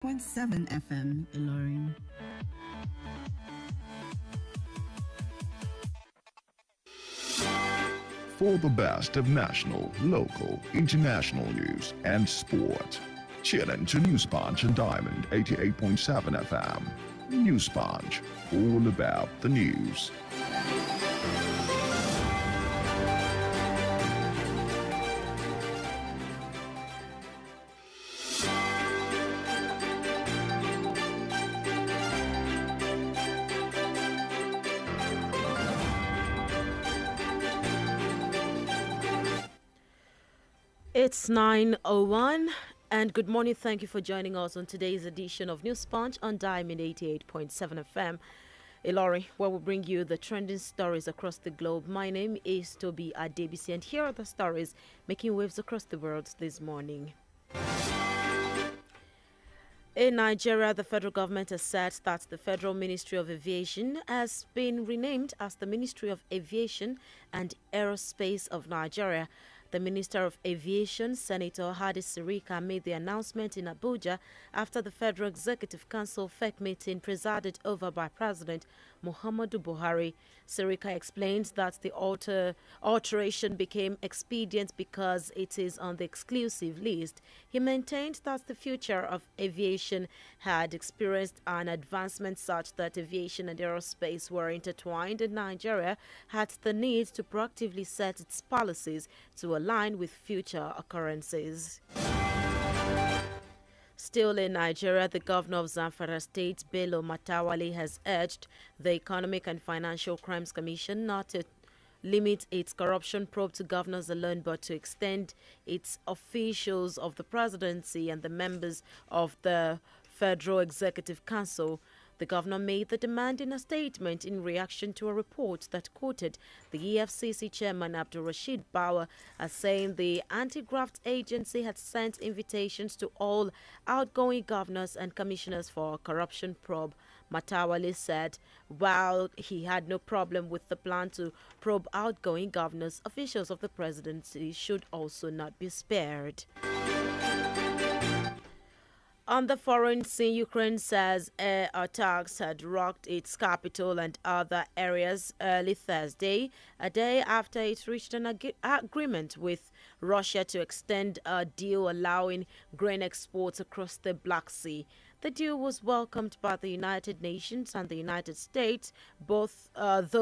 0.7 FM, Ilorin. For the best of national, local, international news and sport, tune in to News Punch and Diamond 88.7 FM. News Punch, all about the news. It's 9:01 and good morning. Thank you for joining us on today's edition of News Punch on Diamond 88.7 FM. Ilori, where we bring you the trending stories across the globe. My name is TOBI ADEBISI and here are the stories making waves across the world this morning. In Nigeria, the federal government has said that the Federal Ministry of Aviation has been renamed as the Ministry of Aviation and Aerospace of Nigeria. The Minister of Aviation, Senator Hadi Sirika, made the announcement in Abuja after the Federal Executive Council FEC meeting presided over by President Muhammadu Buhari. Sirika explained that the alteration became expedient because it is on the exclusive list. He maintained that the future of aviation had experienced an advancement such that aviation and aerospace were intertwined, and Nigeria had the need to proactively set its policies to align with future occurrences. Still in Nigeria, the governor of Zamfara State, Bello Matawale, has urged the Economic and Financial Crimes Commission not to limit its corruption probe to governors alone, but to extend its officials of the presidency and the members of the Federal Executive Council. The governor made the demand in a statement in reaction to a report that quoted the EFCC chairman Abdul Rashid Bauer as saying the anti-graft agency had sent invitations to all outgoing governors and commissioners for a corruption probe. Matawale said while he had no problem with the plan to probe outgoing governors, officials of the presidency should also not be spared. On the foreign scene, Ukraine says air attacks had rocked its capital and other areas early Thursday, a day after it reached an agreement with Russia to extend a deal allowing grain exports across the Black Sea. The deal was welcomed by the United Nations and the United States, though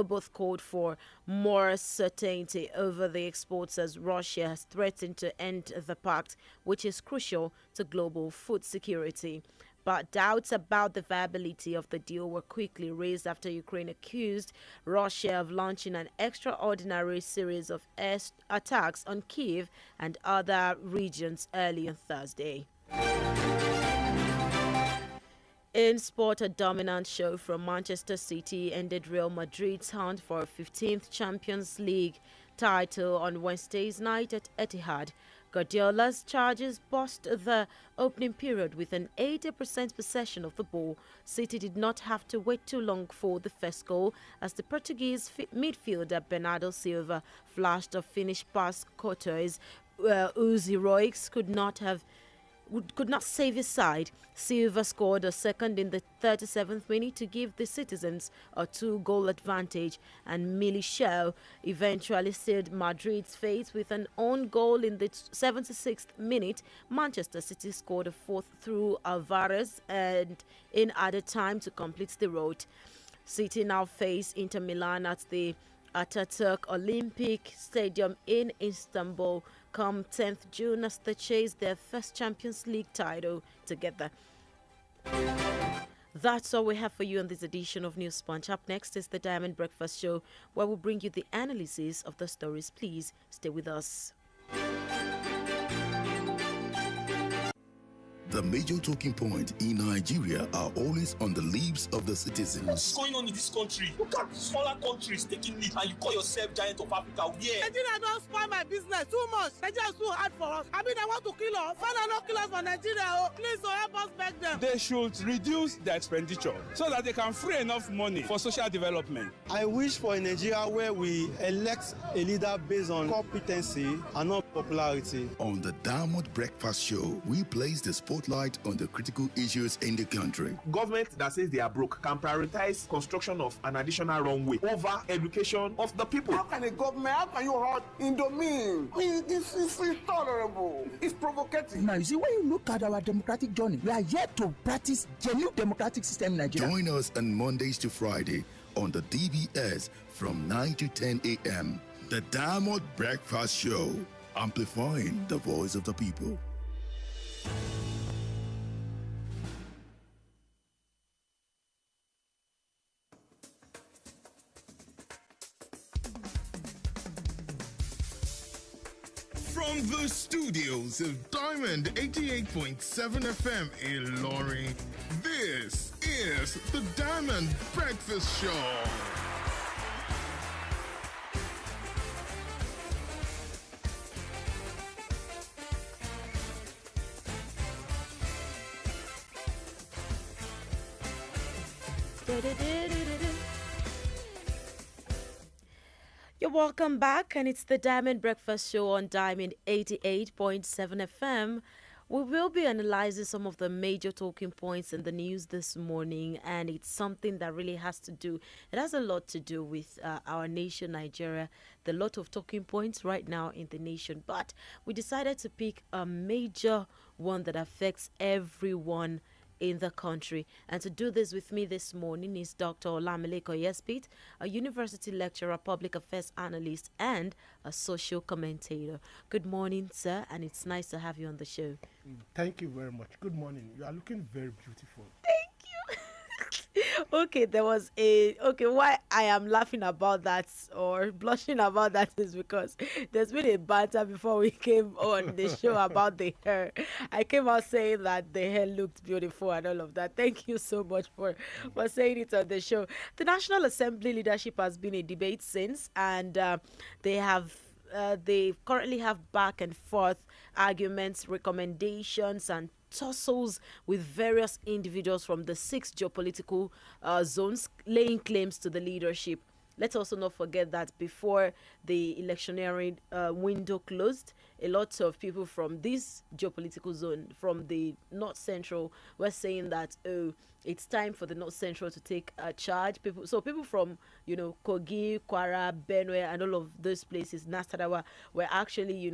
both called for more certainty over the exports as Russia has threatened to end the pact, which is crucial to global food security. But doubts about the viability of the deal were quickly raised after Ukraine accused Russia of launching an extraordinary series of air attacks on Kyiv and other regions early on Thursday. In sport, a dominant show from Manchester City ended Real Madrid's hunt for a 15th Champions League title on Wednesday's night at Etihad. Guardiola's charges bossed the opening period with an 80% possession of the ball. City did not have to wait too long for the first goal as the Portuguese midfielder Bernardo Silva flashed a finish past Courtois, whose heroics could not save his side. Silva scored a second in the 37th minute to give the citizens a 2-goal advantage, and Militao eventually sealed Madrid's fate with an own goal in the 76th minute. Manchester City scored a fourth through Alvarez and in added time to complete the road. City now face Inter Milan at the Atatürk Olympic Stadium in Istanbul come 10th June as they chase their first Champions League title together. That's all we have for you on this edition of News Punch. Up next is the Diamond Breakfast Show, where we'll bring you the analysis of the stories. Please stay with us. The major talking point in Nigeria are always on the lips of the citizens. What's going on in this country? Look at smaller countries taking lead and you call yourself giant of Africa. Yeah. Nigeria don't spoil my business too much. Nigeria is too hard for us. I mean, they want to kill us. Father, not kill us for Nigeria. Oh, please, help us beg them. They should reduce their expenditure so that they can free enough money for social development. I wish for a Nigeria where we elect a leader based on competency and not popularity. On the Diamond Breakfast Show, we place the sport spotlight on the critical issues in the country. Government that says they are broke can prioritize construction of an additional runway over education of the people. How can a government, how can you hurt Indomine? This is intolerable. It's provocative. Now, you see, when you look at our democratic journey, we are yet to practice genuine democratic system in Nigeria. Join us on Mondays to Friday on the DBS from 9 to 10 a.m. The Diamond Breakfast Show, amplifying the voice of the people. From the studios of Diamond 88.7 FM in Ilorin, this is the Diamond Breakfast Show. You're welcome back, and it's the Diamond Breakfast Show on Diamond 88.7 FM. We will be analyzing some of the major talking points in the news this morning, and it's something that really has a lot to do with our nation, Nigeria. There are a lot of talking points right now in the nation, but we decided to pick a major one that affects everyone in the country. And to do this with me this morning is Dr. Olamide Oyespit, a university lecturer, public affairs analyst, and a social commentator. Good morning, sir, and it's nice to have you on the show. Thank you very much. Good morning. You are looking very beautiful. Thank you. Okay, why I am laughing about that or blushing about that is because there's been a banter before we came on the show about the hair. I came out saying that the hair looked beautiful and all of that. Thank you so much for saying it on the show. The National Assembly leadership has been in debate since, and they currently have back and forth arguments, recommendations, and tussles with various individuals from the 6 geopolitical zones laying claims to the leadership. Let's also not forget that before the electioneering window closed, a lot of people from this geopolitical zone, from the North Central, were saying that, it's time for the North Central to take charge. People from, Kogi, Kwara, Benue, and all of those places, Nasarawa, were actually,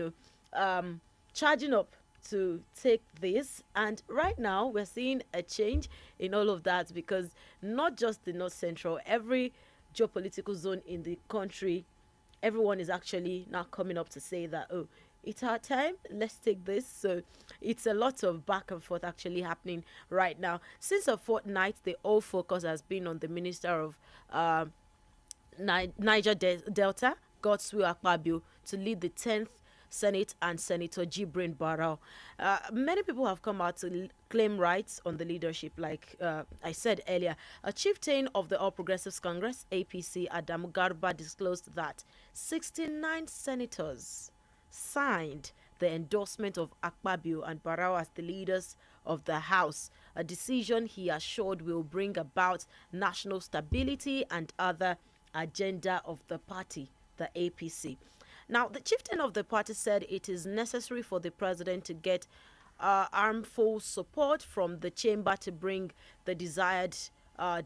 charging up to take this. And right now we're seeing a change in all of that, because not just the North Central, every geopolitical zone in the country, everyone is actually now coming up to say that, it's our time, let's take this. So it's a lot of back and forth actually happening right now. Since a fortnight, the whole focus has been on the Minister of Niger Delta, Godswill Akpabio, to lead the 10th Senate, and Senator Jibrin Barau. Many people have come out to claim rights on the leadership. Like I said earlier, a chieftain of the All Progressives Congress, APC, Adamu Garba, disclosed that 69 senators signed the endorsement of Akpabio and Barau as the leaders of the House, a decision he assured will bring about national stability and other agenda of the party, the APC. Now, the chieftain of the party said it is necessary for the president to get armful support from the chamber to bring the desired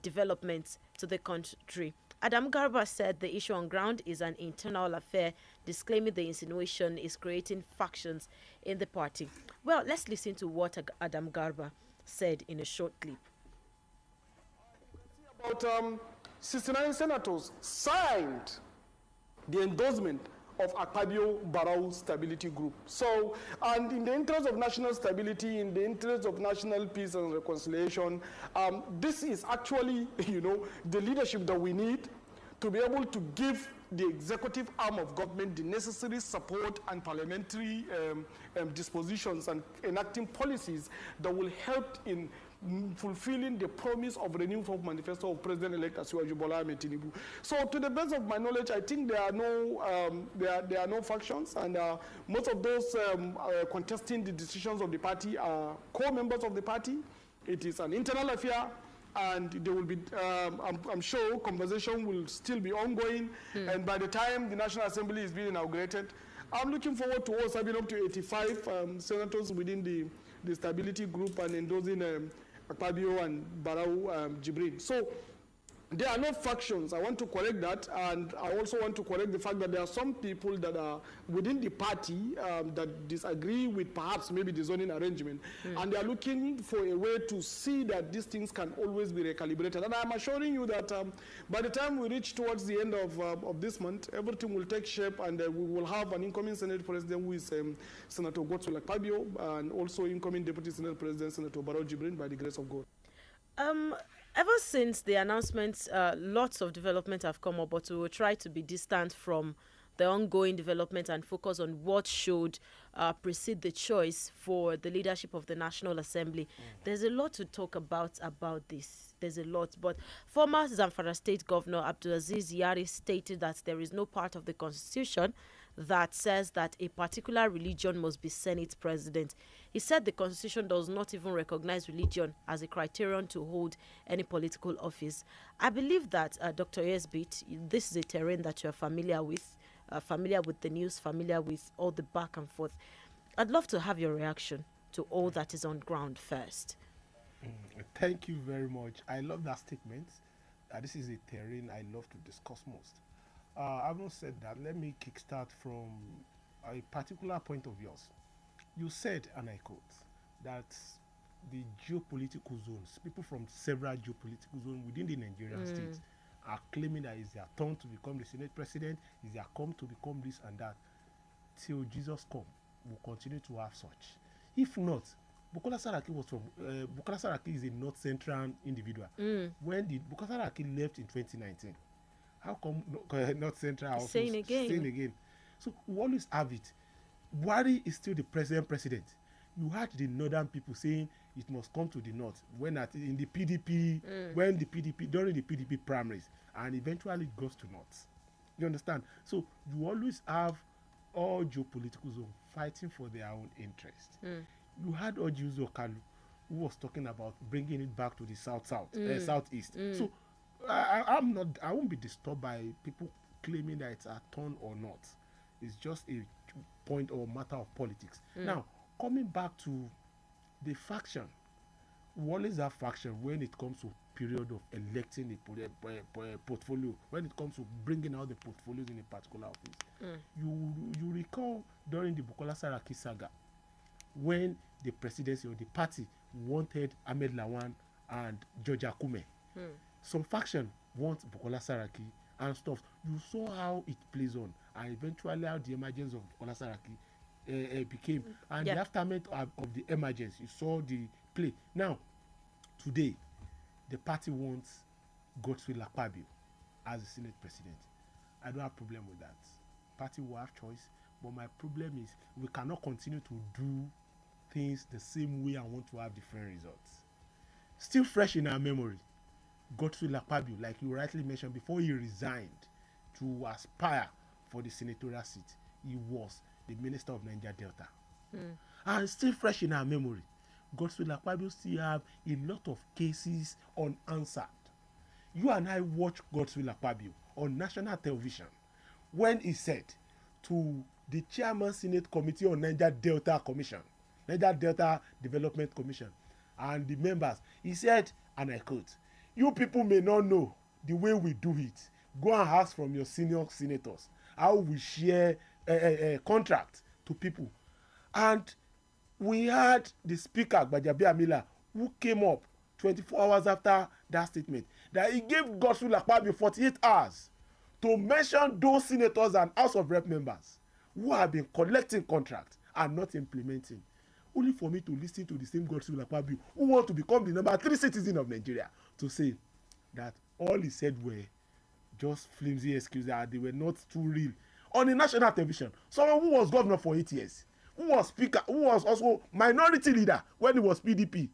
developments to the country. Adam Garba said the issue on ground is an internal affair, disclaiming the insinuation is creating factions in the party. Well, let's listen to what Adam Garba said in a short clip. About 69 senators signed the endorsement of Akpabio Barau Stability Group. So, and in the interest of national stability, in the interest of national peace and reconciliation, this is actually, the leadership that we need to be able to give the executive arm of government the necessary support and parliamentary dispositions and enacting policies that will help in fulfilling the promise of renewed hope manifesto of President-elect Asiwaju Bola Ahmed Tinubu. So, to the best of my knowledge, I think there are no factions, and most of those contesting the decisions of the party are co-members of the party. It is an internal affair, and there will be, I'm sure, conversation will still be ongoing. And by the time the National Assembly is being inaugurated, I'm looking forward to us having up to 85 senators within the the stability group and endorsing Akpabio and Barau Jibrin. So there are no factions. I want to correct that, and I also want to correct the fact that there are some people that are within the party that disagree with perhaps maybe the zoning arrangement, and they are looking for a way to see that these things can always be recalibrated. And I'm assuring you that by the time we reach towards the end of this month, everything will take shape, and we will have an incoming Senate President who is Senator Godswill Akpabio, and also incoming Deputy Senate President Senator Barau Jibrin, by the grace of God. Ever since the announcements, lots of development have come up, but we will try to be distant from the ongoing development and focus on what should precede the choice for the leadership of the National Assembly. There's a lot to talk about this. There's a lot. But former Zamfara State Governor Abdulaziz Yari stated that there is no part of the Constitution that says that a particular religion must be Senate president. He said the Constitution does not even recognize religion as a criterion to hold any political office. I believe that, Dr. Yesbit, this is a terrain that you're familiar with the news, familiar with all the back and forth. I'd love to have your reaction to all that is on ground first. Thank you very much. I love that statement. This is a terrain I love to discuss most. Having said that, let me kickstart from a particular point of yours. You said, and I quote, that the geopolitical zones, people from several geopolitical zones within the Nigerian state, are claiming that it's their turn to become the Senate president, it's their come to become this and that. Till Jesus come, we'll continue to have such. If not, Bukola Saraki was from Bukola Saraki is a North Central individual. When did Bukola Saraki left in 2019? How come North Central? Saying again. So we always have it. Buhari is still the president. You had the northern people saying it must come to the north when in the PDP, during the PDP primaries, and eventually it goes to north. You understand? So you always have all geopolitical zones fighting for their own interest. You had Ojiuzo Kalu, who was talking about bringing it back to the southeast. So I won't be disturbed by people claiming that it's a turn or not. It's just a point or matter of politics. Now, coming back to the faction, we always have faction when it comes to period of electing a portfolio, when it comes to bringing out the portfolios in a particular office. You recall during the Bukola Saraki saga, when the presidency or the party wanted Ahmed Lawan and George Akume. Some faction want Bukola Saraki and stuff. You saw how it plays on, and eventually how the emergence of Bukola Saraki became, and the aftermath of the emergence. You saw the play. Now, today, the party wants Godswill Akpabio as the Senate president. I don't have a problem with that. Party will have choice, but my problem is we cannot continue to do things the same way and want to have different results. Still fresh in our memory, Godswill Akpabio, like you rightly mentioned, before he resigned to aspire for the senatorial seat, he was the Minister of Niger Delta. And still fresh in our memory, Godswill Akpabio still have a lot of cases unanswered. You and I watched Godswill Akpabio on national television when he said to the chairman Senate Committee on Niger Delta Development Commission, and the members, he said, and I quote, "You people may not know the way we do it. Go and ask from your senior senators how we share a contract to people." And we had the speaker, Gbajabi Amila, who came up 24 hours after that statement, that he gave Godswill Akpabio 48 hours to mention those senators and House of Rep members who have been collecting contracts and not implementing. Only for me to listen to the same Godswill Akpabio, who want to become the number 3 citizen of Nigeria, to say that all he said were just flimsy excuses, that they were not too real. On the national television, someone who was governor for 8 years, who was speaker, who was also minority leader when he was PDP,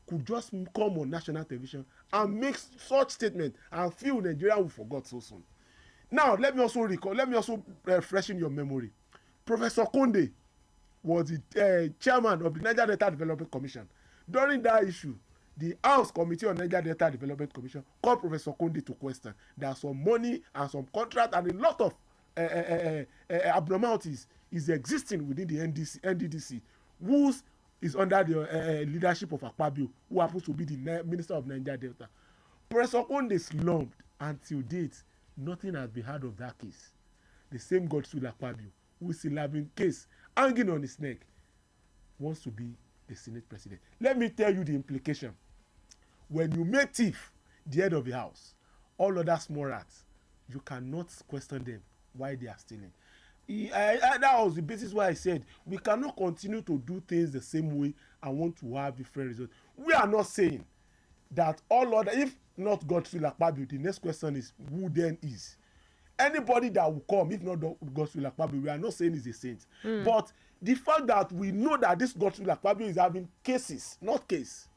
could just come on national television and make such statement and feel Nigeria will forget so soon. Now, let me also freshen your memory. Professor Konde was the chairman of the Niger Delta Development Commission. During that issue, the House Committee on Niger Delta Development Commission called Professor Konde to question. There are some money and some contract and a lot of abnormalities is existing within the NDDC, whose is under the leadership of Akpabio, who happens to be the Minister of Niger Delta. Professor Konde slumped. Until date, nothing has been heard of that case. The same Godswill Akpabio, who is still having case hanging on his neck, wants to be the Senate president. Let me tell you the implication. When you make thief the head of the house, all other small rats, you cannot question them why they are stealing. That was the basis why I said we cannot continue to do things the same way and want to have different results. We are not saying that all other, if not Godswill Akpabio, the next question is who then is. Anybody that will come, if not Godswill Akpabio, we are not saying is a saint. But the fact that we know that this Godswill Akpabio is having cases, not case,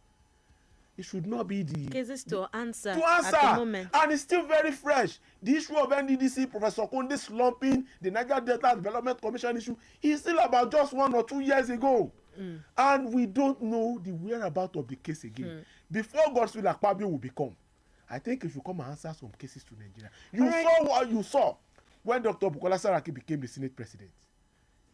it should not be the cases to answer at the moment. And it's still very fresh. The issue of NDDC, Professor Konde slumping, the Niger Delta Development Commission issue, is still about just 1 or 2 years ago. And we don't know the whereabouts of the case again. Before Godswill Akpabio will become, I think he should come and answer some cases to Nigeria. You saw what you saw when Dr. Bukola Saraki became the Senate president.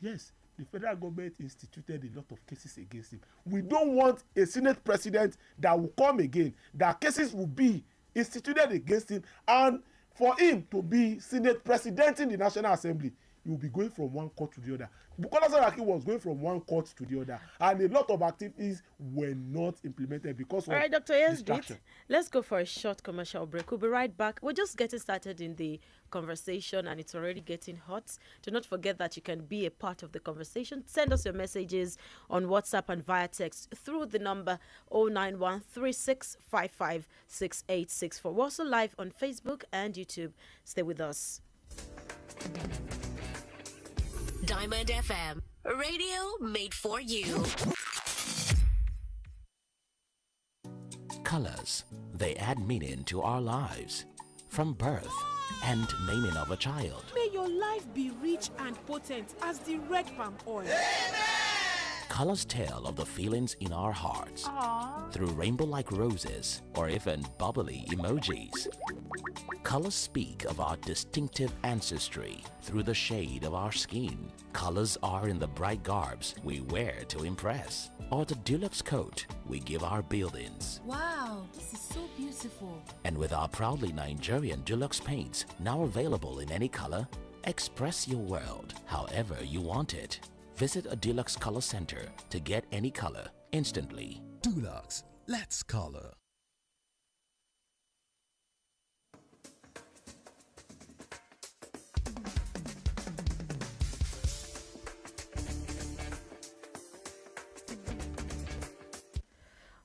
Yes, the federal government instituted a lot of cases against him. We don't want a Senate president that will come again, that cases will be instituted against him, and for him to be Senate president in the National Assembly, he will be going from one court to the other. Bukola Saraki was going from one court to the other, and a lot of activities were not implemented because of Dr. distraction. Let's go for a short commercial break. We'll be right back. We're just getting started in the conversation, and it's already getting hot. Do not forget that you can be a part of the conversation. Send us your messages on WhatsApp and via text through the number 09136556864. We're also live on Facebook and YouTube. Stay with us. Diamond FM, radio made for you. Colors, they add meaning to our lives. From birth and naming of a child. May your life be rich and potent as the red palm oil. Amen. Colors tell of the feelings in our hearts. Aww. Through rainbow-like roses or even bubbly emojis. Colors speak of our distinctive ancestry through the shade of our skin. Colors are in the bright garbs we wear to impress, or the deluxe coat we give our buildings. Wow, this is so beautiful. And with our proudly Nigerian deluxe paints now available in any color, express your world however you want it. Visit a Deluxe Color Center to get any color instantly. Deluxe, let's color.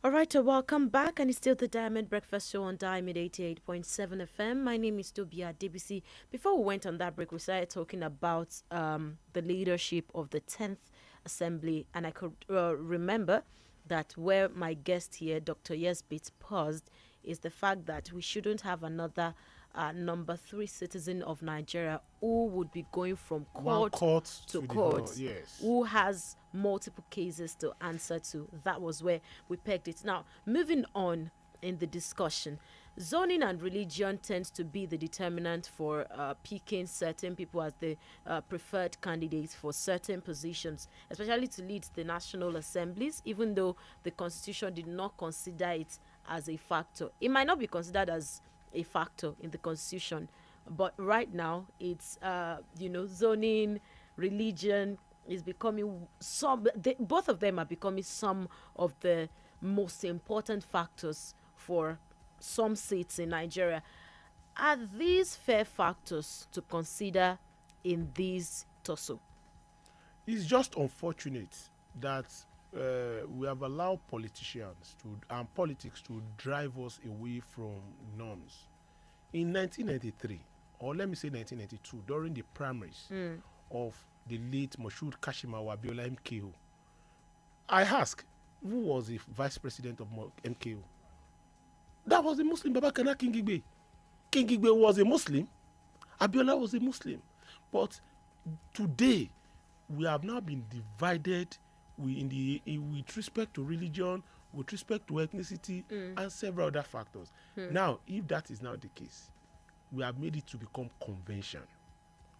All right, so welcome back, and it's still the Diamond Breakfast Show on Diamond 88.7 FM. My name is TOBI ADEBISI. Before we went on that break, we started talking about the leadership of the 10th Assembly, and I could remember that where my guest here, Dr. Yesbit, paused is the fact that we shouldn't have another number 3 citizen of Nigeria who would be going from court to court, yes, who has multiple cases to answer to. That was where we pegged it. Now, moving on in the discussion, zoning and religion tends to be the determinant for picking certain people as the preferred candidates for certain positions, especially to lead the national assemblies, even though the constitution did not consider it as a factor. It might not be considered as a factor in the constitution, but right now it's zoning, religion is becoming both of them are becoming some of the most important factors for some seats in Nigeria. Are these fair factors to consider in this tussle? It's just unfortunate that we have allowed politicians and politics to drive us away from norms. In 1993, or let me say 1992, during the primaries of the late Moshood Kashimawo Abiola MKO, I asked, who was the vice president of MKO? That was a Muslim, Babakana Kingigbe. Kingigbe was a Muslim, Abiola was a Muslim. But today, we have now been divided with respect to religion, with respect to ethnicity, and several other factors. Now, if that is now the case, we have made it to become convention.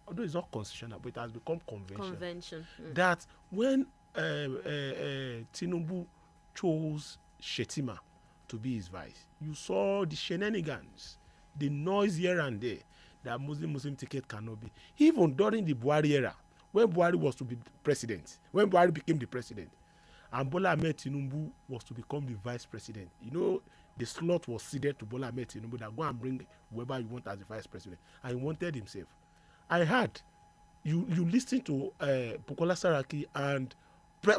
Although it's not constitutional, but it has become convention. Convention. That when Tinubu chose Shetima to be his vice, you saw the shenanigans, the noise here and there that Muslim ticket cannot be. Even during the Buhari era, when Buhari was to be president, when Buhari became the president, and Bola Ahmed Tinubu was to become the vice president, you know, the slot was ceded to Bola Ahmed Tinubu that go and bring whoever you want as the vice president, and he wanted himself. I heard you listen to Bukola Saraki and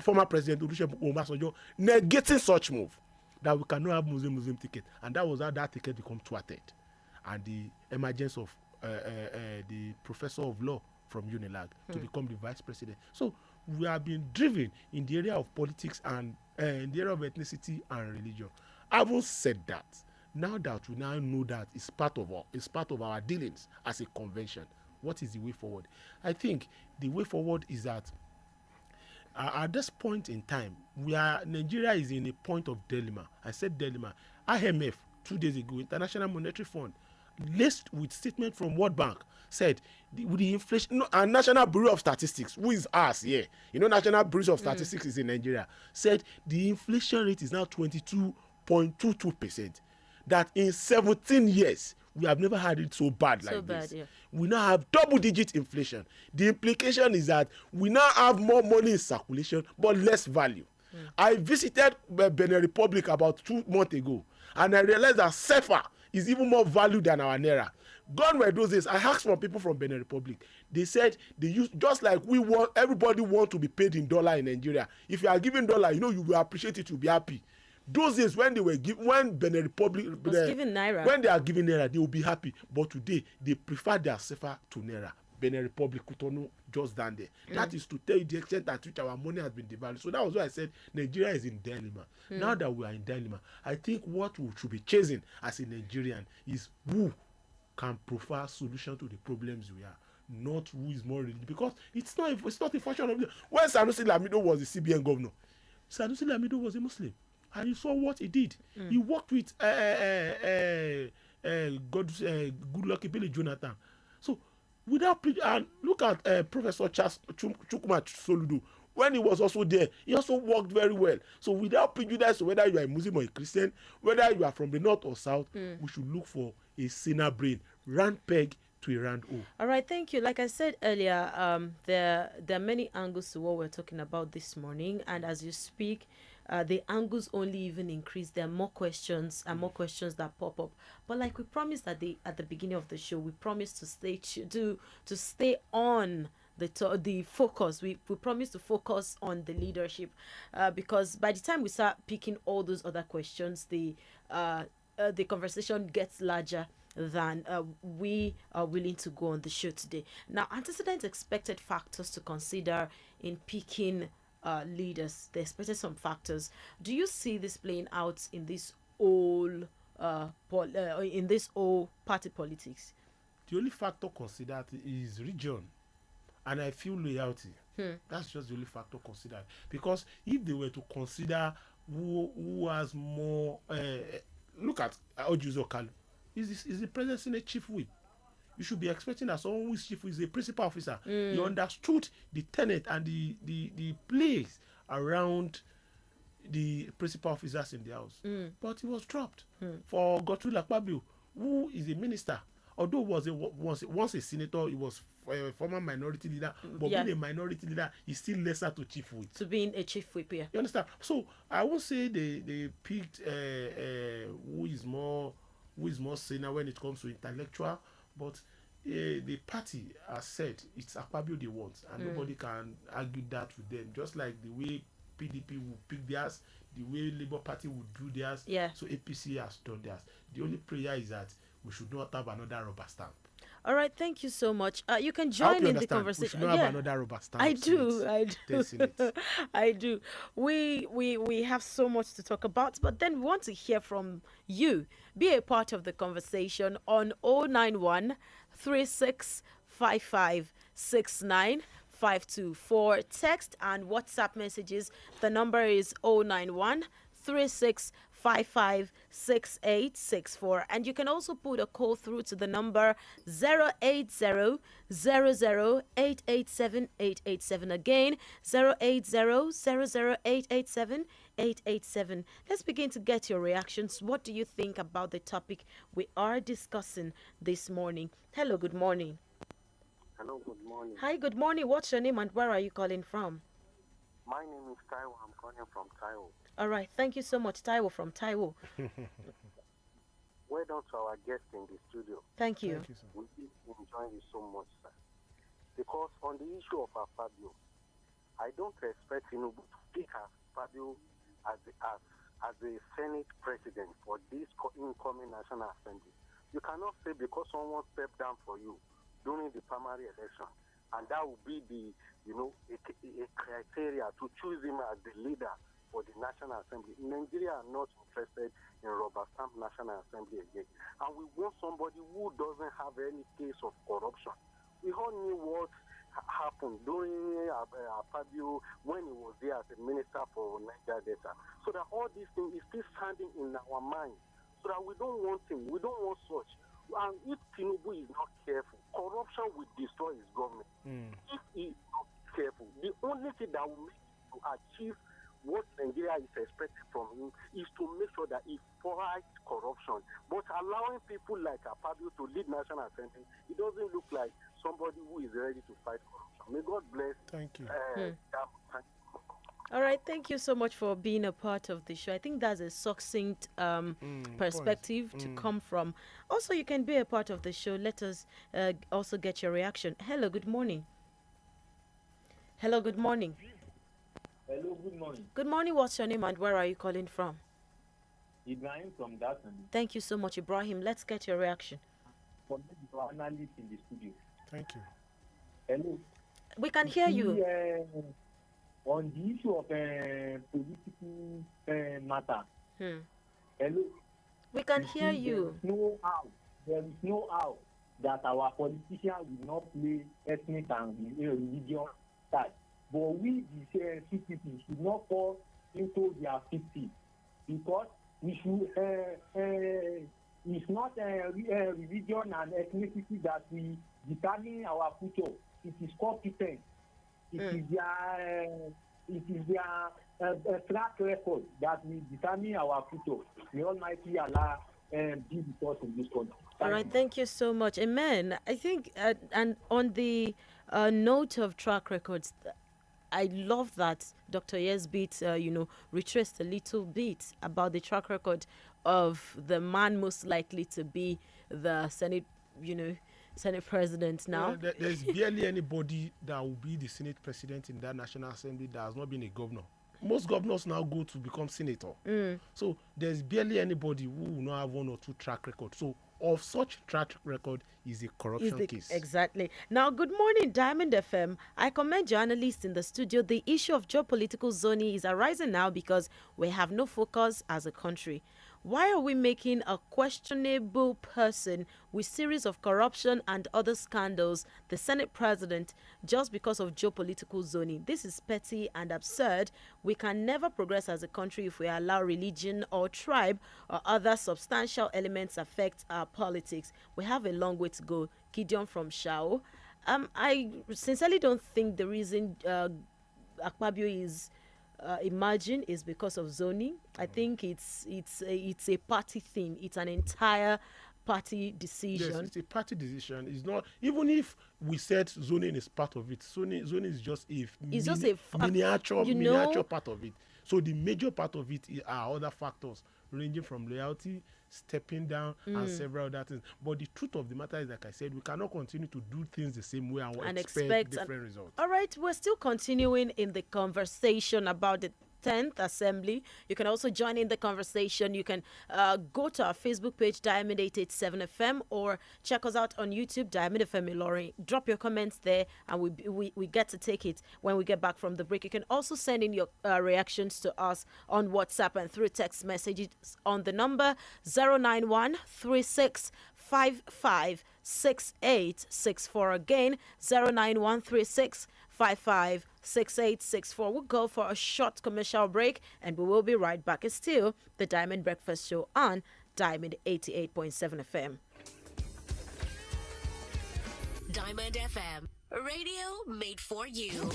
former President Olusegun Obasanjo negating such move, that we cannot have Muslim ticket, and that was how that ticket become thwarted, and the emergence of the professor of law from Unilag to become the vice president. So we have been driven in the area of politics and in the area of ethnicity and religion. Having said that, now that we now know that it's part of our dealings as a convention, what is the way forward? I think the way forward is that at this point in time, Nigeria is in a point of dilemma. I said dilemma. IMF 2 days ago, International Monetary Fund, laced with statement from World Bank, said with the inflation, and National Bureau of Statistics, who is us here, National Bureau of Statistics is in Nigeria, said the inflation rate is now 22.22%. That in 17 years, we have never had it so bad like this. Yeah. We now have double-digit inflation. The implication is that we now have more money in circulation, but less value. I visited Benin Republic about 2 months ago, and I realized that CFA is even more value than our naira. Gone were those days. I asked from people from Benin Republic. They said they use, just like everybody want to be paid in dollar in Nigeria. If you are giving dollar, you will appreciate it, you'll be happy. Those days when when Benin Republic when they are giving naira, they will be happy. But today they prefer their CFA to naira. Benin Republic, Cotonou, just down there. That is to tell you the extent at which our money has been devalued. So that was why I said Nigeria is in dilemma. Now that we are in dilemma, I think what we should be chasing as a Nigerian is who can provide solution to the problems we are, not who is more religious. Because it's not a function of when Sanusi Lamido was the CBN governor, Sanusi Lamido was a Muslim. And you saw what he did. He worked with Goodluck Billy Jonathan. So without and look at Professor Chukwuma Soludo. When he was also there, he also worked very well. So without prejudice, whether you are a Muslim or a Christian, whether you are from the north or south, we should look for a sinner brain, round peg to a round hole. All right, thank you. Like I said earlier, there are many angles to what we're talking about this morning, and as you speak, the angles only even increase. There are more questions and more questions that pop up. But like we promised at the beginning of the show, we promised to stay on the focus. We promise to focus on the leadership, because by the time we start picking all those other questions, the conversation gets larger than we are willing to go on the show today. Now, antecedent expected factors to consider in picking leaders. They expected some factors. Do you see this playing out in this whole party politics? The only factor considered is region, and I feel loyalty. That's just the only factor considered. Because if they were to consider who has more, look at Ojuzo Kalu. Is the president Senate chief whip? You should be expecting that someone who is chief is a principal officer. He understood the tenet and the place around the principal officers in the house. But he was dropped for Godswill Akpabio, who is a minister. Although was once a senator, he was a former minority leader, but being a minority leader is still lesser to chief whip. To being a chief whip, yeah. You understand? So I won't say they picked who is more senior when it comes to intellectual, but the party has said it's Akpabio they want, and nobody can argue that with them. Just like the way PDP will pick theirs, the way Labour Party would do theirs, so APC has done theirs. The only prayer is that we should not have another rubber stamp. All right, thank you so much. You can join in the conversation. We should not have another rubber stamp. I do. I do. We have so much to talk about, but then we want to hear from you. Be a part of the conversation on 091 3655 6952. Text and WhatsApp messages. The number is 091 3655 556864. And you can also put a call through to the number 080 Again, 080 Let's begin to get your reactions. What do you think about the topic we are discussing this morning? Hello, good morning. Hello, good morning. Hi, good morning. What's your name and where are you calling from? My name is Taiwo. I'm calling from Taiwo. All right. Thank you so much, Taiwo from Taiwo. Well done to our guest in the studio. Thank you. Thank you, sir. We enjoy you so much, sir. Because on the issue of Fabio, I don't expect Tinubu to pick Fabio as a Senate president for this incoming National Assembly. You cannot say because someone stepped down for you during the primary election, and that will be a criteria to choose him as the leader for the National Assembly. Nigeria are not interested in rubber stamp National Assembly again, and we want somebody who doesn't have any case of corruption. We all knew what happened during Fabio when he was there as a minister for Niger Delta, so that all these things is still standing in our minds, so that we don't want him, we don't want such. And if Tinubu is not careful, corruption will destroy his government. If he is not careful, the only thing that will make him to achieve what Nigeria is expecting from him is to make sure that he fights corruption. But allowing people like Fabio to lead National Assembly, it doesn't look like somebody who is ready to fight corruption. May God bless. Thank you. All right, thank you so much for being a part of the show. I think that's a succinct perspective to come from. Also, you can be a part of the show. Let us also get your reaction. Hello, good morning. Hello, good morning. Hello, good morning. Good morning. What's your name and where are you calling from? Ibrahim from Dawson. Thank you so much, Ibrahim. Let's get your reaction. For the analyst in the studio. Thank you. Hello. We can hear you. On the issue of political matter. Hello. We can hear you. There is no how that our politicians will not play ethnic and religion side. But we, the citizens, should not fall into their 50, because we should. It's not religion and ethnicity that we determine our future. It is competence. It is their track record that will determine our future. May Almighty Allah be with us in this country. All right, thank you so much. Amen. I think, and on the note of track records, I love that Dr. Yesbit, retraced a little bit about the track record of the man most likely to be the Senate, Senate president now. There's barely anybody that will be the Senate president in that National Assembly that has not been a governor. Most governors now go to become senator. So there's barely anybody who will not have one or two track records. So of such track record is a corruption case. Exactly. Now, good morning, Diamond FM. I commend journalists in the studio. The issue of geopolitical zoning is arising now because we have no focus as a country. Why are we making a questionable person with series of corruption and other scandals the Senate president just because of geopolitical zoning? This is petty and absurd. We can never progress as a country if we allow religion or tribe or other substantial elements affect our politics. We have a long way to go. Gideon from Shao. I sincerely don't think the reason Akpabio is emerging is because of zoning. I think it's a party thing. It's an entire party decision. Yes, it's a party decision. It's not, even if we said zoning is part of it. Zoning is just a miniature part of it. So the major part of it are other factors ranging from loyalty, stepping down, and several other things. But the truth of the matter is, like I said, we cannot continue to do things the same way and expect different results. All right, we're still continuing in the conversation about the 10th Assembly. You can also join in the conversation. You can go to our Facebook page, Diamond 887 FM, or check us out on YouTube, Diamond FM Ilorin. Drop your comments there, and we get to take it when we get back from the break. You can also send in your reactions to us on WhatsApp and through text messages on the number 09136556864. Again, 09136 090-556864. We'll go for a short commercial break and we will be right back. It's still the Diamond Breakfast Show on Diamond 88.7 FM. Diamond FM, radio made for you.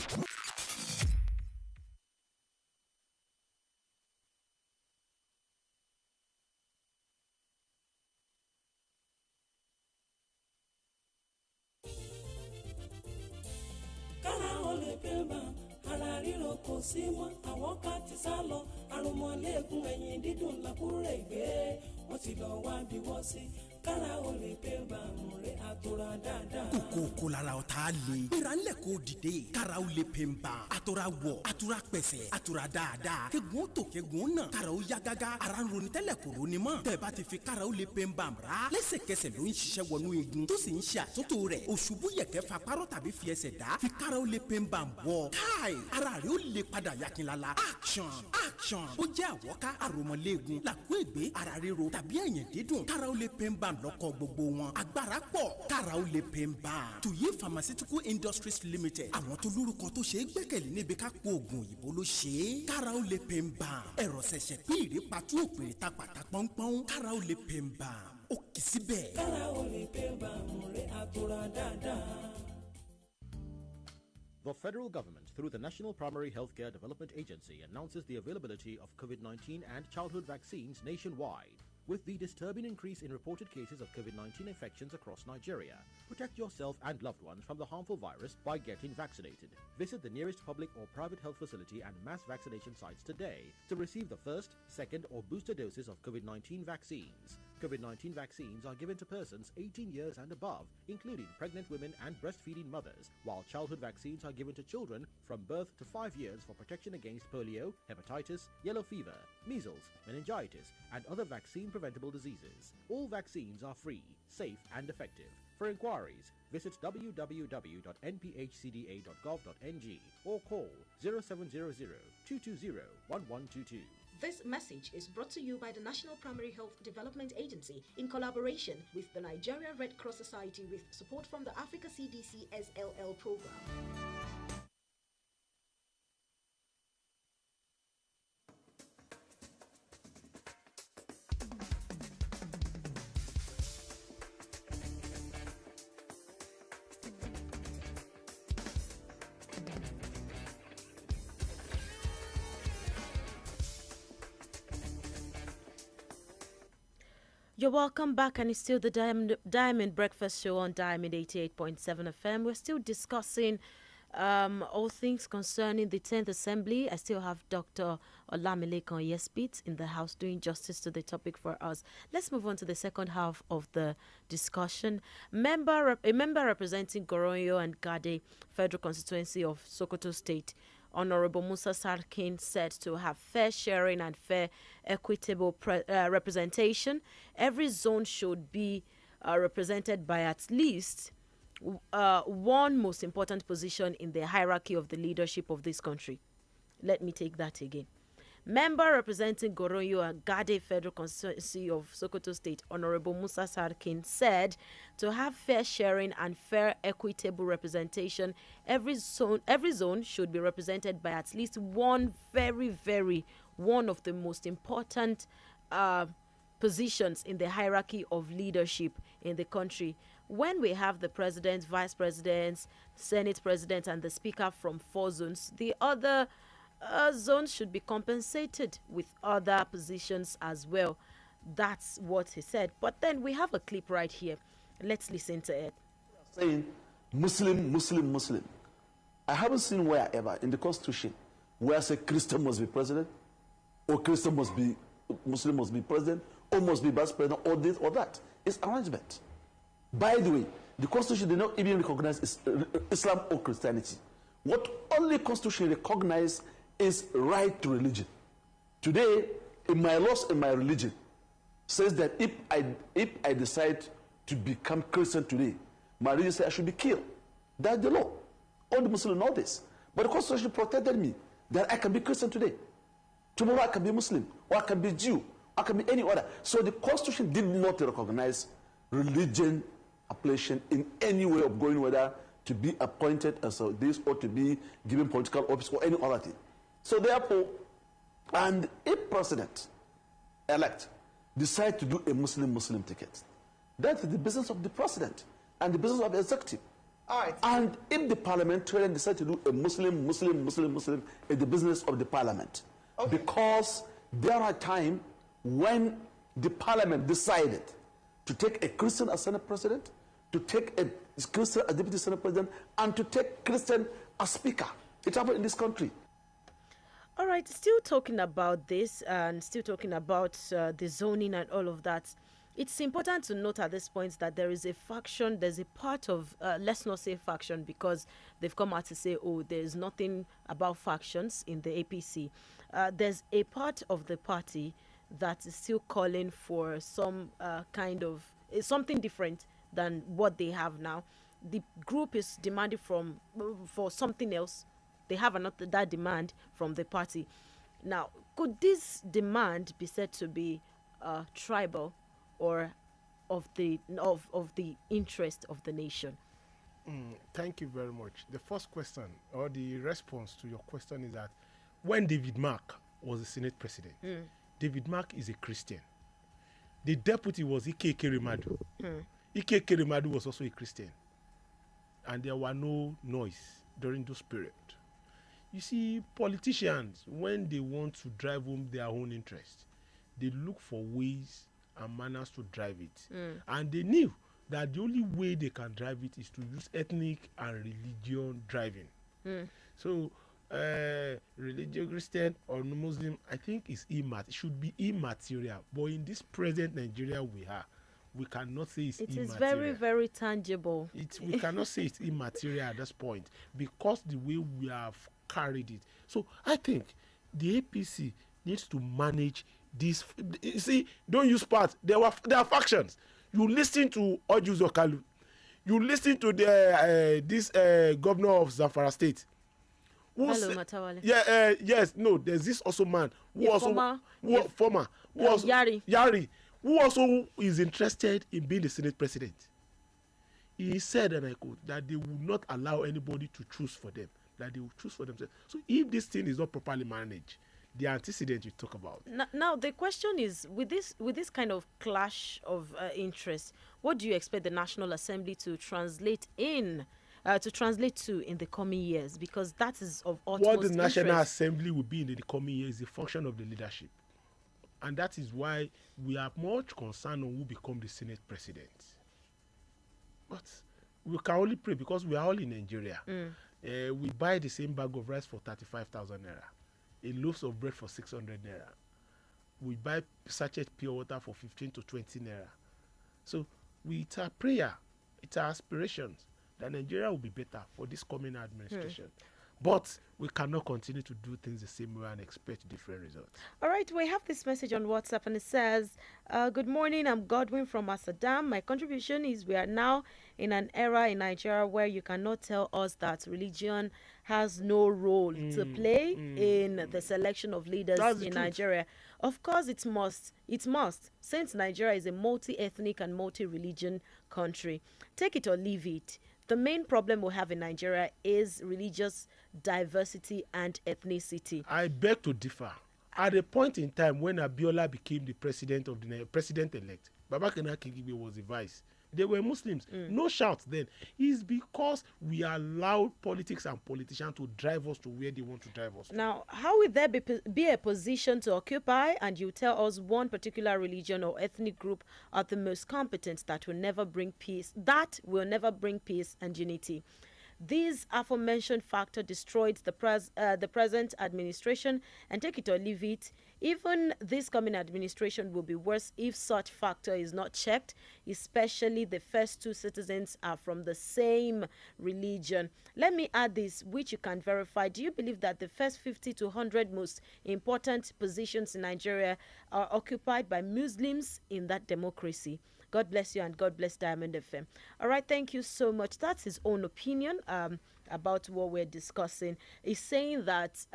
Ara ríro kò sí mọ́ àwọn ká ti sá lọ àrùnmọ́lẹ́gùn ẹ̀yìn dídùn làkúrẹ́ ìgbé wọ́n ti lọ wá bí wọ́n sí kára o lè pé bàmù rẹ̀ àtòrà dáadáa. kókó lára ọ̀tá le. gbéra ńlẹ̀ kó dìde. kára o lè pè ń bà. àtòrà wọ̀ àtòrà pẹ̀sẹ̀ àtòrà dáadáa. kegun tó kegun náà. kára o yá gágá. ara ń ronú tẹ́lẹ̀ kò ronú mọ́. tẹ̀bá ti fi kára o lè pè ń bà rà. lẹ́sẹ̀kẹsẹ̀ ló ń ṣiṣẹ́ wọnú igun. tó sì ń ṣe àtúntò rẹ̀. òṣùbù yẹ̀kẹ́ fa párọ̀ tàbí fi ẹsẹ̀ dá. fi kára o lè pè ń bà bọ̀. káì ara rẹ̀ ó lè padà yakinlala. action action. ó jẹ́ àwọ̀ká àròmọ̀lẹ́gun làkúègbé ara ríro tàbí ẹ̀yìn dídùn. kára o lè pè ń bà lọ́kọ̀ gbogbo wọn. agbára pọ̀ kára ó lè pè ń bá. tuyi pharmaceutical industries limited. àwọn tó lórúkọ tó ṣe é gbẹ́kẹ̀lé níbi ká po oògùn òyìnbó ló ṣe é. kára ó lè pè ń bá. ẹ̀rọ ṣẹ̀ṣẹ̀ pín ìrèpàtú òpèrè ta pàtà pọ́npọ́n. kára ó lè pè ń bá. ó kì í síbẹ̀. kára ó lè pè ń bá múre àtòrà dáadáa. The federal government, through the National Primary Healthcare Development Agency, announces the availability of COVID-19 and childhood vaccines nationwide. With the disturbing increase in reported cases of COVID-19 infections across Nigeria, protect yourself and loved ones from the harmful virus by getting vaccinated. Visit the nearest public or private health facility and mass vaccination sites today to receive the first, second, or booster doses of COVID-19 vaccines. COVID-19 vaccines are given to persons 18 years and above, including pregnant women and breastfeeding mothers, while childhood vaccines are given to children from birth to 5 years for protection against polio, hepatitis, yellow fever, measles, meningitis, and other vaccine-preventable diseases. All vaccines are free, safe, and effective. For inquiries, visit www.nphcda.gov.ng or call 0700-220-1122. This message is brought to you by the National Primary Health Development Agency in collaboration with the Nigeria Red Cross Society with support from the Africa CDC SLL program. You're welcome back, and it's still the Diamond Breakfast Show on Diamond 88.7 FM. We're still discussing all things concerning the 10th Assembly. I still have Dr. Olamilekan Yespit in the house doing justice to the topic for us. Let's move on to the second half of the discussion. A member representing Goronyo and Gade Federal Constituency of Sokoto State, Honorable Musa Sarkin, said to have fair sharing and fair equitable representation. Every zone should be represented by at least one most important position in the hierarchy of the leadership of this country. Let me take that again. Member representing Goronyo and Gade Federal Constituency of Sokoto State, Honorable Musa Sarkin, said to have fair sharing and fair equitable representation, every zone should be represented by at least one one of the most important positions in the hierarchy of leadership in the country. When we have the president, vice presidents, senate president, and the speaker from 4 zones, the other zones should be compensated with other positions as well. That's what he said. But then we have a clip right here. Let's listen to it. Saying Muslim, Muslim, Muslim. I haven't seen wherever in the Constitution where say Christian must be president, or Christian must be Muslim must be president, or must be vice president, or this or that. It's arrangement. By the way, the Constitution did not even recognize Islam or Christianity. What only Constitution recognizes is right to religion. Today, in my laws and my religion, says that if I decide to become Christian today, my religion says I should be killed. That's the law. All the Muslims know this. But the Constitution protected me that I can be Christian today. Tomorrow I can be Muslim, or I can be Jew, I can be any other. So the Constitution did not recognize religion appellation in any way of going, whether to be appointed as this or to be given political office or any other thing. So therefore, and if president-elect decide to do a Muslim ticket, that is the business of the president and the business of the executive. All right. And if the parliamentarian decide to do a Muslim, it's the business of the parliament. Okay. Because there are times when the parliament decided to take a Christian as Senate President, to take a Christian as Deputy Senate President, and to take Christian as Speaker. It happened in this country. All right, still talking about this and still talking about the zoning and all of that. It's important to note at this point that there is a faction, there's a part of, let's not say faction because they've come out to say, oh, there's nothing about factions in the APC. There's a part of the party that is still calling for some kind of something different than what they have now. The group is demanding for something else. They have that demand from the party. Now, could this demand be said to be tribal or of the interest of the nation? Thank you very much. The first question or the response to your question is that when David Mark was the Senate President, David Mark is a Christian. The deputy was Ike Kerimadu. Ike Kerimadu was also a Christian. And there were no noise during those periods. You see, politicians, when they want to drive home their own interest, they look for ways and manners to drive it. And they knew that the only way they can drive it is to use ethnic and religion driving. So, religious Christian or Muslim, I think it should be immaterial. But in this present Nigeria we cannot say it's immaterial. It is very, very tangible. We cannot say it's immaterial at this point because the way we have carried it. So I think the APC needs to manage this. You see, don't use parts. There are factions. You listen to Ojus Okalu. You listen to this governor of Zamfara State. Hello, Matawale. Yes, no, there's this also man who Yari, who also is interested in being the Senate President. He said, and I quote, that they will not allow anybody to choose for them, that they will choose for themselves. So if this thing is not properly managed, the antecedent you talk about. Now the question is, with this kind of clash of interest, what do you expect the National Assembly to translate to in the coming years? Because that is of utmost what the National interest. Assembly will be in the coming years is the function of the leadership. And that is why we are much concerned on who become the Senate President. But we can only pray because we are all in Nigeria. We buy the same bag of rice for 35,000 naira. A loaf of bread for 600 naira. We buy sachet pure water for 15 to 20 naira. So it's our prayer, it's our aspirations that Nigeria will be better for this coming administration. But we cannot continue to do things the same way and expect different results. All right, we have this message on WhatsApp and it says, good morning, I'm Godwin from Asadam. My contribution is we are now in an era in Nigeria where you cannot tell us that religion has no role to play in the selection of leaders in Nigeria. Of course, it must, since Nigeria is a multi-ethnic and multi-religion country. Take it or leave it. The main problem we have in Nigeria is religious diversity and ethnicity. I beg to differ. At a point in time when Abiola became the president-elect, Babakana Kigibe was the vice. They were Muslims. No shouts then. It's because we allow politics and politicians to drive us to where they want to drive us. Now, how will there be a position to occupy and you tell us one particular religion or ethnic group are the most competent that will never bring peace and unity? These aforementioned factor destroyed the present administration, and take it or leave it, even this coming administration will be worse if such factor is not checked, especially the first two citizens are from the same religion. Let me add this, which you can verify. Do you believe that the first 50 to 100 most important positions in Nigeria are occupied by Muslims in that democracy? God bless you and God bless Diamond FM. All right, thank you so much. That's his own opinion about what we're discussing. He's saying that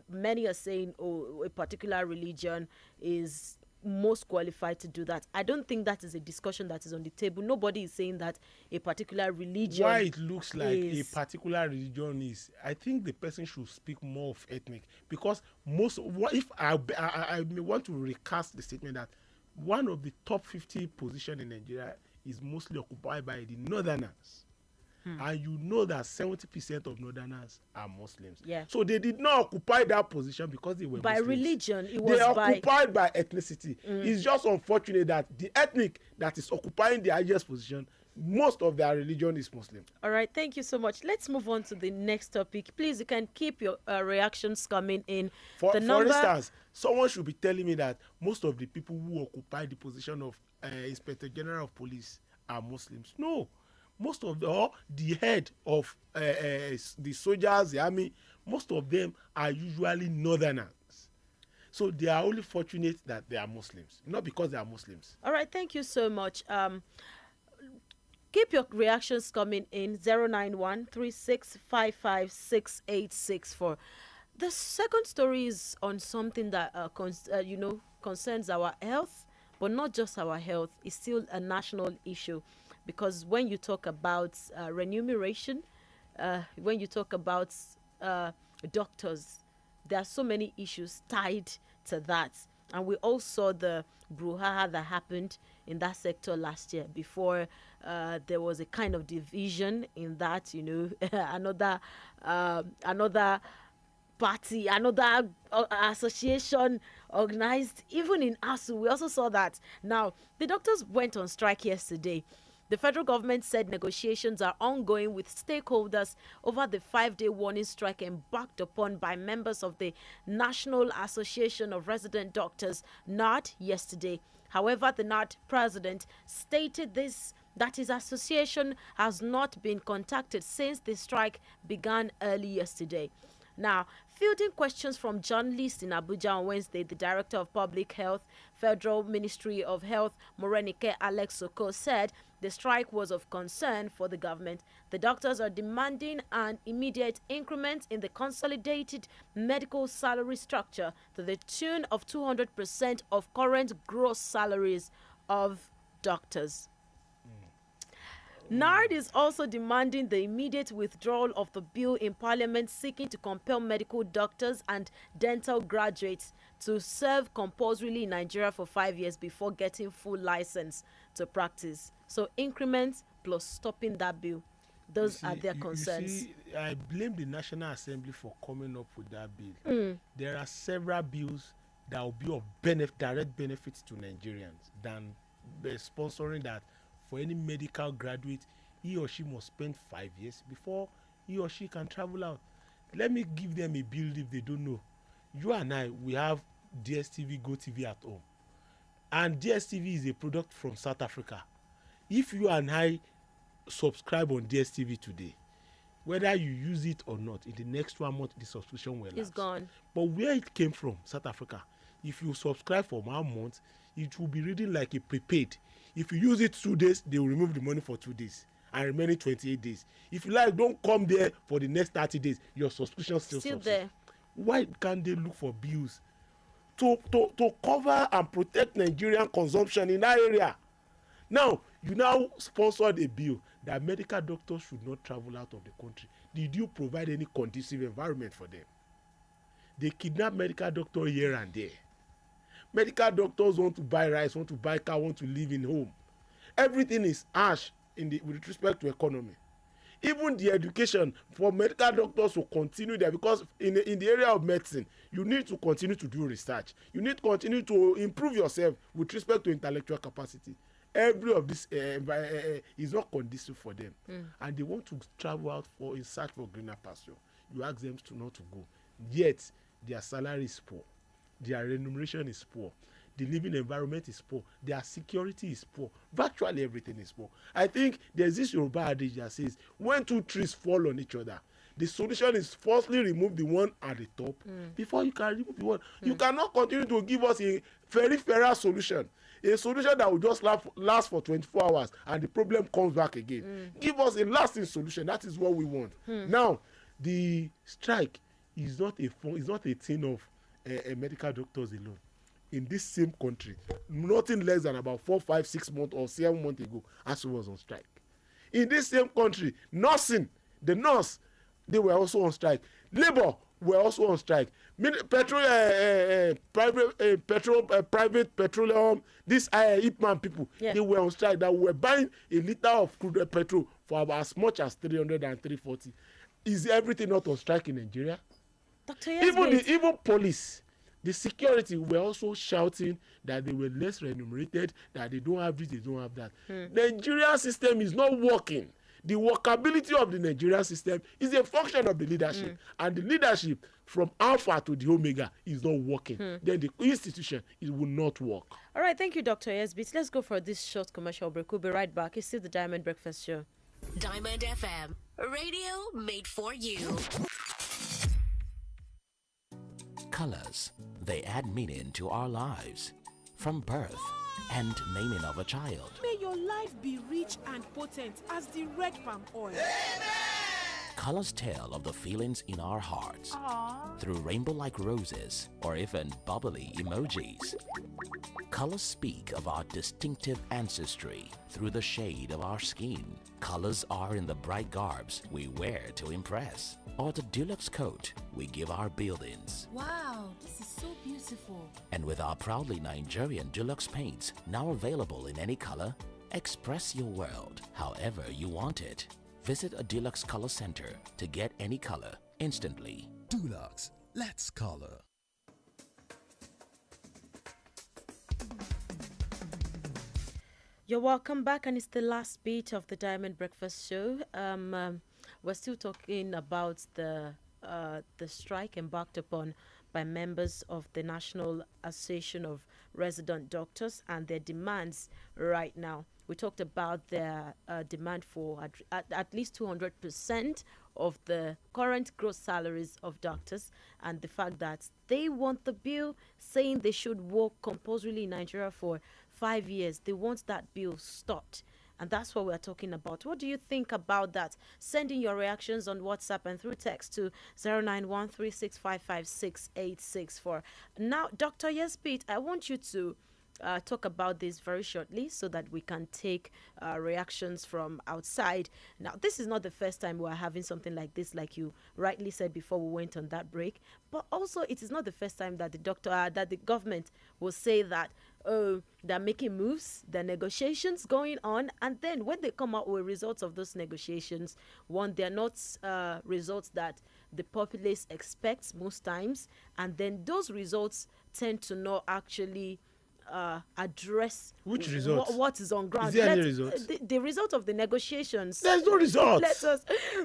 many are saying, oh, a particular religion is most qualified to do that. I don't think that is a discussion that is on the table. Nobody is saying that a particular religion. Why it looks like a particular religion is, I think the person should speak more of ethnic, because if I may want to recast the statement that one of the top 50 positions in Nigeria is mostly occupied by the northerners. And you know that 70% of northerners are Muslims. Yeah. So they did not occupy that position because they were by Muslims. religion. It was they occupied by ethnicity. It's just unfortunate that the ethnic that is occupying the highest position, most of their religion is Muslim. All right, thank you so much. Let's move on to the next topic. Please, you can keep your reactions coming in. For instance, someone should be telling me that most of the people who occupy the position of Inspector General of Police are Muslims. No. Most of the head of the soldiers, the army, most of them are usually northerners. So they are only fortunate that they are Muslims, not because they are Muslims. All right, thank you so much. Keep your reactions coming in 091-3655-6864. The second story is on something that concerns our health, but not just our health. It's still a national issue. Because when you talk about remuneration, when you talk about doctors, there are so many issues tied to that. And we all saw the brouhaha that happened in that sector last year before there was a kind of division in that, another party, another association organized. Even in ASU, we also saw that. Now, the doctors went on strike yesterday. The federal government said negotiations are ongoing with stakeholders over the 5-day warning strike embarked upon by members of the National Association of Resident Doctors, NARD, yesterday. However, the NARD president stated that his association has not been contacted since the strike began early yesterday. Now, fielding questions from journalists in Abuja on Wednesday, the Director of Public Health, Federal Ministry of Health, Morenike Alex Soko, said the strike was of concern for the government. The doctors are demanding an immediate increment in the consolidated medical salary structure to the tune of 200% of current gross salaries of doctors. NARD is also demanding the immediate withdrawal of the bill in Parliament seeking to compel medical doctors and dental graduates to serve compulsorily in Nigeria for 5 years before getting full license to practice. So increments plus stopping that bill. Those are their concerns. I blame the National Assembly for coming up with that bill. There are several bills that will be of direct benefits to Nigerians than sponsoring that. For any medical graduate, he or she must spend 5 years before he or she can travel out. Let me give them a bill if they don't know. You and I, we have DSTV, GoTV at home. And DSTV is a product from South Africa. If you and I subscribe on DSTV today, whether you use it or not, in the next 1 month, the subscription will lapse. It's gone. But where it came from, South Africa, if you subscribe for 1 month, it will be reading like a prepaid. If you use it 2 days, they will remove the money for 2 days and remaining 28 days. If you like, don't come there for the next 30 days. Your subscription still there. Why can't they look for bills to cover and protect Nigerian consumption in that area? Now, you now sponsored a bill that medical doctors should not travel out of the country. Did you provide any conducive environment for them? They kidnap medical doctors here and there. Medical doctors want to buy rice, want to buy car, want to live in home. Everything is harsh with respect to economy. Even the education for medical doctors will continue there, because in the area of medicine, you need to continue to do research. You need to continue to improve yourself with respect to intellectual capacity. Every of this is not conducive for them. And they want to travel out in search for greener pasture. You ask them not to go. Yet, their salary is poor. Their remuneration is poor. The living environment is poor. Their security is poor. Virtually everything is poor. I think there's this Yoruba adage that says, when two trees fall on each other, the solution is firstly remove the one at the top before you can remove the one. You cannot continue to give us a peripheral solution, a solution that will just last for 24 hours and the problem comes back again. Give us a lasting solution. That is what we want. Now, the strike is not a thing of medical doctors alone. in this same country, nothing less than about 4, 5, 6 months or 7 months ago, ASU was on strike. In this same country, nursing, the nurse, they were also on strike. Labour were also on strike. Private petroleum, these Ipman people, they were on strike. That were buying a liter of crude petrol for about as much as 300 and 340. Is everything not on strike in Nigeria? Dr. Even police, the security were also shouting that they were less remunerated, that they don't have this, they don't have that. Nigerian system is not working. The workability of the Nigerian system is a function of the leadership, and the leadership from Alpha to the Omega is not working. Then the institution, it will not work. All right, thank you, Dr. Yesbit. Let's go for this short commercial break. We'll be right back. It's still the Diamond Breakfast Show. Diamond FM, radio made for you. Colors, they add meaning to our lives. From birth and naming of a child. May your life be rich and potent as the red palm oil. Colors tell of the feelings in our hearts. Aww. Through rainbow-like roses or even bubbly emojis. Colors speak of our distinctive ancestry through the shade of our skin. Colors are in the bright garbs we wear to impress, or the deluxe coat we give our buildings. Wow, this is so beautiful. And with our proudly Nigerian deluxe paints now available in any color, express your world however you want it. Visit a Deluxe Color Center to get any color instantly. Dulux, let's color. You're welcome back, and it's the last bit of the Diamond Breakfast Show. We're still talking about the strike embarked upon by members of the National Association of Resident Doctors and their demands right now. We talked about their demand for at least 200% of the current gross salaries of doctors, and the fact that they want the bill saying they should work compulsorily in Nigeria for 5 years. They want that bill stopped. And that's what we're talking about. What do you think about that? Send in your reactions on WhatsApp and through text to 09136556864. Now, Dr. Yesbit, I want you to talk about this very shortly so that we can take reactions from outside. Now, this is not the first time we're having something like this, like you rightly said before we went on that break. But also, it is not the first time that the government will say that, oh, they're making moves, there are negotiations going on, and then when they come out with results of those negotiations, one, they're not results that the populace expects most times, and then those results tend to not actually address which results? What is on ground. Is there any results? The result of the negotiations. There's no results.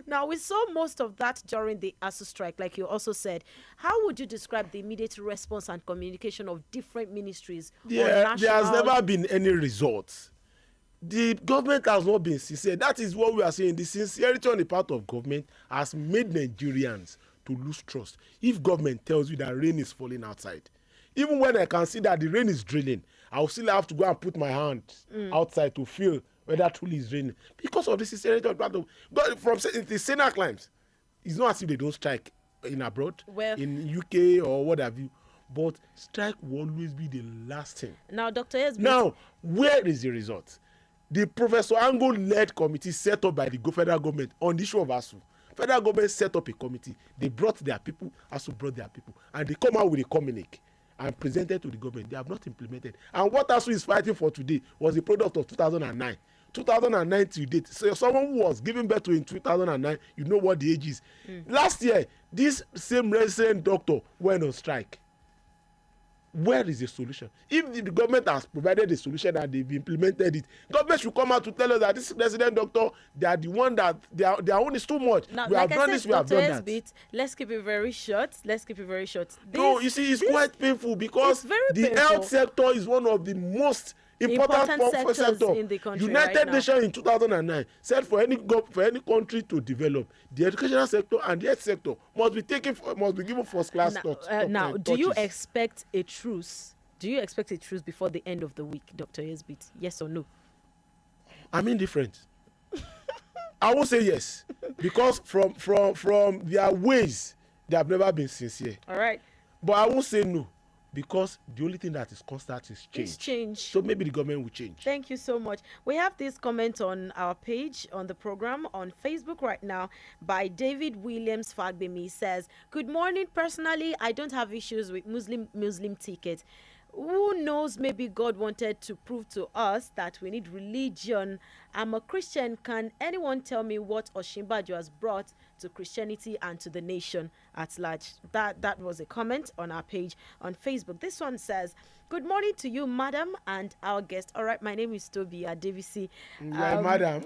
Now, we saw most of that during the ASU strike, like you also said. How would you describe the immediate response and communication of different ministries? There has never been any results. The government has not been sincere. That is what we are saying. The sincerity on the part of government has made Nigerians to lose trust. If government tells you that rain is falling outside, even when I can see that the rain is draining, I will still have to go and put my hand outside to feel whether truly it's raining. Because of the sincerity of the from the Senate climbs, it's not as if they don't strike in abroad, in UK or what have you. But strike will always be the last thing. Now, Dr. Yesbit. Now, where is the result? The Professor Ango-led committee set up by the federal government on the issue of ASU. Federal government set up a committee. They brought their people, ASU brought their people, and they come out with a communique and presented to the government. They have not implemented. And what ASU is fighting for today was the product of 2009. 2009 to date. So someone who was given birth to in 2009, you know what the age is. Last year, this same resident doctor went on strike. Where is the solution? If the government has provided a solution and they've implemented it, government should come out to tell us that this resident doctor, they are the one that their own is too much. Now, we have done this, we have done that. Let's keep it very short. No, you see, it's quite painful because the health sector is one of the most important sectors in the country. United Nations in 2009 said for any country to develop, the educational sector and the health sector must be given first class. Now, do you expect a truce? Do you expect a truce before the end of the week, Dr. Yesbit? Yes or no? I'm indifferent. I will say yes because from their ways they have never been sincere. All right. But I won't say no because the only thing that is constant is change. It's change. So maybe the government will change. Thank you so much. We have this comment on our page on the program on Facebook right now by David Williams Fagbemi. Says, "Good morning. Personally, I don't have issues with Muslim ticket. Who knows, maybe God wanted to prove to us that we need religion. I'm a Christian. Can anyone tell me what Osinbajo has brought to Christianity and to the nation at large?" That was a comment on our page on Facebook. This one says, "Good morning to you, madam, and our guest." All right, my name is TOBI ADEBISI. Madam.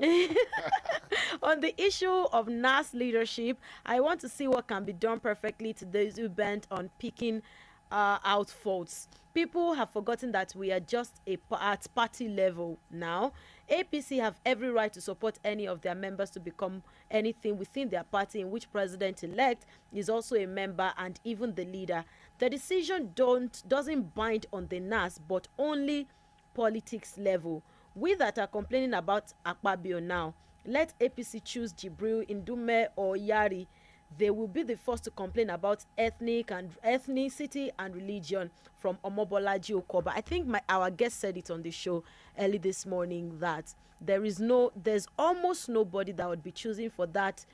On the issue of NAS leadership, I want to see what can be done perfectly to those who bent on picking out faults. People have forgotten that we are just at party level now. APC have every right to support any of their members to become anything within their party in which president-elect is also a member and even the leader. The decision doesn't bind on the NAS but only politics level. We that are complaining about Akpabio now, let APC choose Jibril, Indume or Yari. They will be the first to complain about ethnicity and religion from Omobolaji Okoba. I think our guest said it on the show early this morning that there's almost nobody that would be choosing for that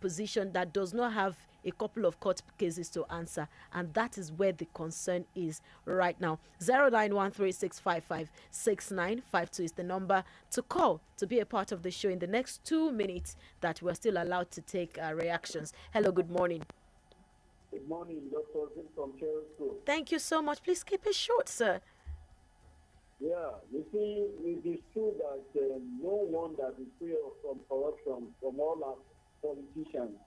position that does not have a couple of court cases to answer, and that is where the concern is right now. 0913-655-6952 is the number to call to be a part of the show in the next 2 minutes that we're still allowed to take reactions. Hello, good morning. Good morning, Dr. Zin from Cherry School. Thank you so much. Please keep it short, sir. Yeah, you see, it is true that no one that is free from corruption from all our politicians.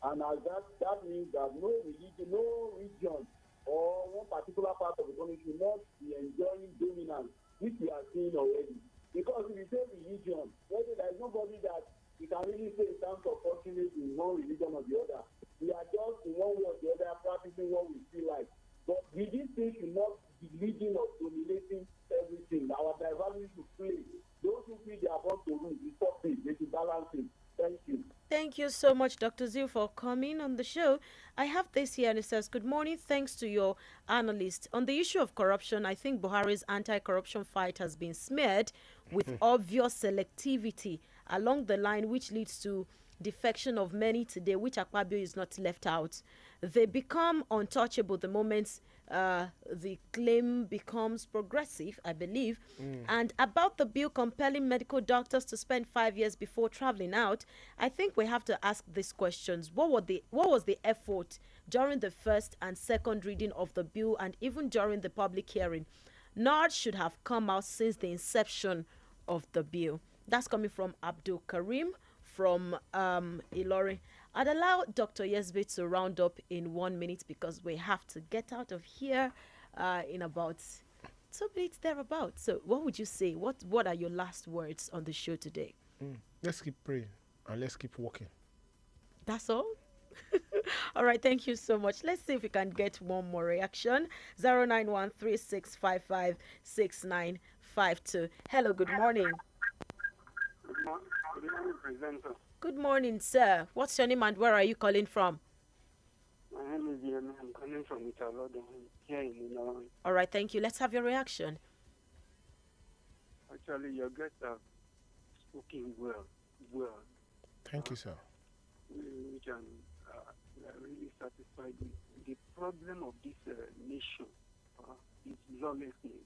And as that means that no religion, no region or one particular part of the country should not be enjoying dominance, which we are seeing already. Because if you say religion, whether there is nobody that you can really say in terms of fortunate in one religion or the other. We are just in one way or the other practicing what we feel like. But these things should not be leading or dominating everything. Our diversity should play. Those who feel they are born to rule, we stop it. They should balance it. Thank you. Thank you so much, Dr. Zil, for coming on the show. I have this here, and it says, "Good morning. Thanks to your analyst. On the issue of corruption, I think Buhari's anti-corruption fight has been smeared with obvious selectivity along the line, which leads to defection of many today, which Akpabio is not left out. They become untouchable the moment the claim becomes progressive, I believe." And about the bill compelling medical doctors to spend 5 years before traveling out, I think we have to ask these questions. What was the effort during the first and second reading of the bill and even during the public hearing? None should have come out since the inception of the bill. That's coming from Abdul Karim from Ilori. I'd allow Dr. Yesbe to round up in 1 minute because we have to get out of here in about 2 minutes thereabouts. So what would you say? What are your last words on the show today? Let's keep praying and let's keep working. That's all? All right, thank you so much. Let's see if we can get one more reaction. 0913-655-6952. Hello, good morning. Good morning, presenter. Good morning, sir. What's your name and where are you calling from? My name is Yemi. I'm calling from Italodo here in Illinois. All right, thank you. Let's have your reaction. Actually, your guests have spoken well. Thank you, sir. Which I'm really satisfied with. The problem of this nation is lawlessness.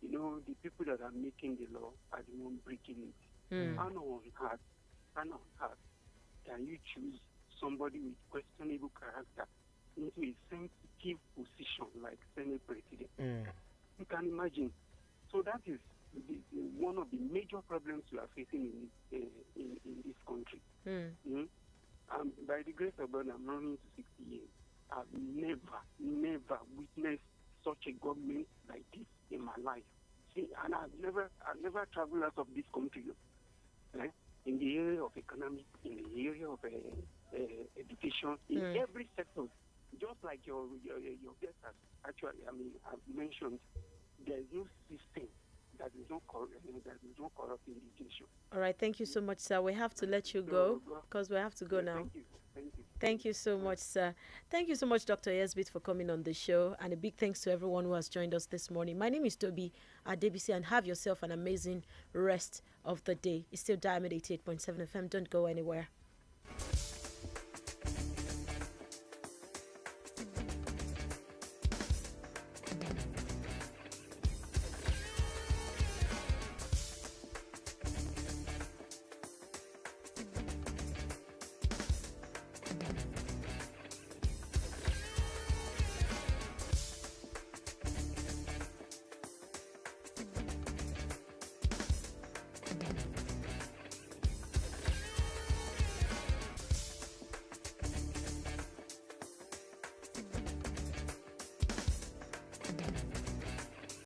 You know, the people that are making the law are the ones breaking it. How on earth can you choose somebody with questionable character into a sensitive position like Senate President? You can imagine. So that is one of the major problems we are facing in this country. By the grace of God, I'm running to 60 years. I've never witnessed such a government like this in my life. See, and I've never traveled out of this country. In the area of economic, in the area of education, in every sector, just like your guest has actually, I've mentioned, there is no system that is not corrupt in this nation. All right, thank you so much, sir. We have to let you go because we have to go now. Thank you. Thank you so much, sir. Thank you so much, Dr. Yesbit, for coming on the show. And a big thanks to everyone who has joined us this morning. My name is TOBI ADEBISI, and have yourself an amazing rest of the day. It's still Diamond 88.7 FM. Don't go anywhere.